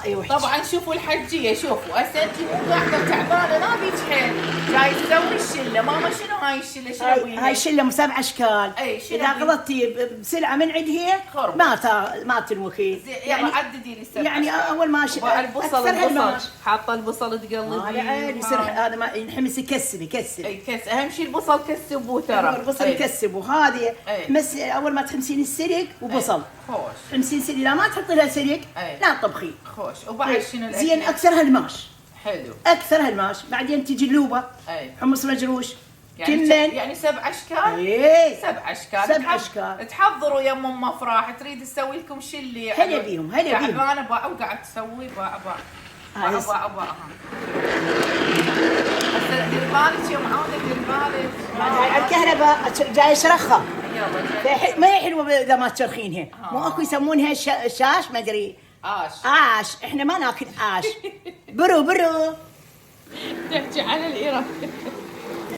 ايوه. طبعا شوفوا الحجيه، شوفوا هسه انت مو قاعده تعبانه ما بيك حيل، جاي تسوي الشله. ماما شنو هاي الشله؟ شنو بيها؟ هاي شله 7 اشكال. اي شنو اذا بيها؟ غلطتي بسلعه من عندها خرب. ما تنوكي. يلا عددي لي السبع يعني أشكال. اول ما البصل حاطه البصل تقلبي. عادي يصير هذا ما ينحمس يكسب. اي كس، اهم شيء البصل كسبوه ترى. البصل يكسب. وهذه مس اول ما تحمسين السلق وبصل. خوش. تحمسين سلق، لا ما تحطي لها سلق لا تطبخي. خوش. وبعد شنو زين اكثرها الماش. حلو. اكثرها الماش، بعدين تجي اللوبه. حمص مجروش. كمن. يعني 7 اشكال. ايه 7 اشكال. 7 اشكال. تحضروا يا ام افراح تريد تسوي لكم شله. هلا بيهم هلا بيهم. تعبانه باع وقاعد تسوي باع. هسه دير بالك يا معاوده، دير بالك. على الكهرباء جاي اشرخها. يلا ما هي حلوه اذا ما تشرخينها. مو اكو يسمونها شاش ما ادري. عاش. احنا ما ناكل عاش. برو تحكي على العراق.